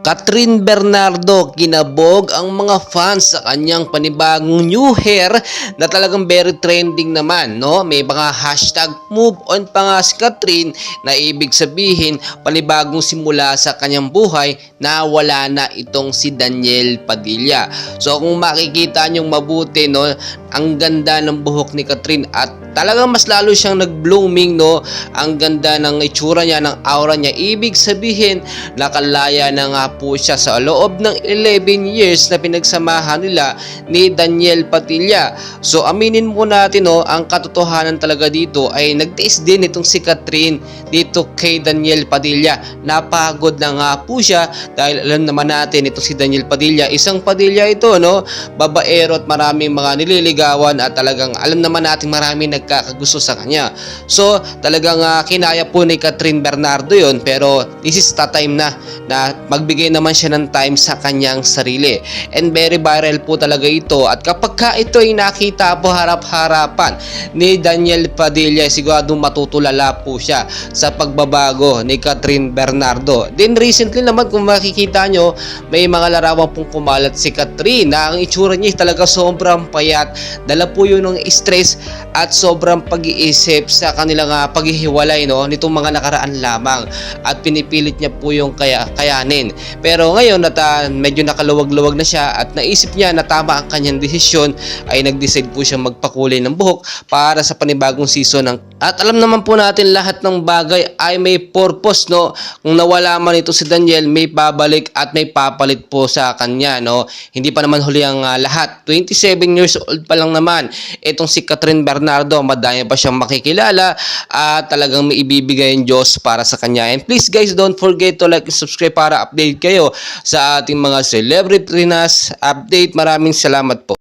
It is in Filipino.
Kathryn Bernardo, kinabog ang mga fans sa kanyang panibagong new hair na talagang very trending naman, no? May mga hashtag move on pa nga si Kathryn na ibig sabihin panibagong simula sa kanyang buhay na wala na itong si Daniel Padilla. So kung makikita nyong mabuti, no, ang ganda ng buhok ni Kathryn at talagang mas lalo siyang nag-blooming, no? Ang ganda ng itsura niya, ng aura niya. Ibig sabihin, nakalaya na nga po siya sa loob ng 11 years na pinagsamahan nila ni Daniel Padilla. So aminin mo natin, no, ang katotohanan talaga dito ay nagtiis din itong si Kathryn dito kay Daniel Padilla. Napagod na nga po siya dahil alam naman natin itong si Daniel Padilla, isang Padilla ito, no? Babaero at maraming mga nililigawan at talagang alam naman natin maraming nagkakagusto sa kanya. So talagang kinaya po ni Kathryn Bernardo yon, pero this is the time na magbigay naman siya ng time sa kanyang sarili. And very viral po talaga ito, at kapag ka ito ay nakita po harap-harapan ni Daniel Padilla, sigurado matutulala po siya sa pagbabago ni Kathryn Bernardo. Then recently naman, kung makikita nyo, may mga larawan pong kumalat si Kathryn na ang itsura niya talaga sobrang payat. Dala po yun ng stress at sobrang pag-iisip sa kanilang paghihiwalay, no, nitong mga nakaraan lamang, at pinipilit niya po yung kayanin. Pero ngayon at medyo nakaluwag-luwag na siya at naisip niya na tama ang kanyang desisyon, ay nag-decide po siya magpakulay ng buhok para sa panibagong season ng. At alam naman po natin lahat ng bagay ay may purpose, no? Kung nawala man ito si Daniel, may babalik at may papalit po sa kanya, no? Hindi pa naman huli ang lahat. 27 years old pa lang naman itong si Kathryn Bernardo. Madami pa siyang makikilala at talagang may ibibigay ang Diyos para sa kanya. And please guys, don't forget to like and subscribe para update kayo sa ating mga celebrity nas update. Maraming salamat po.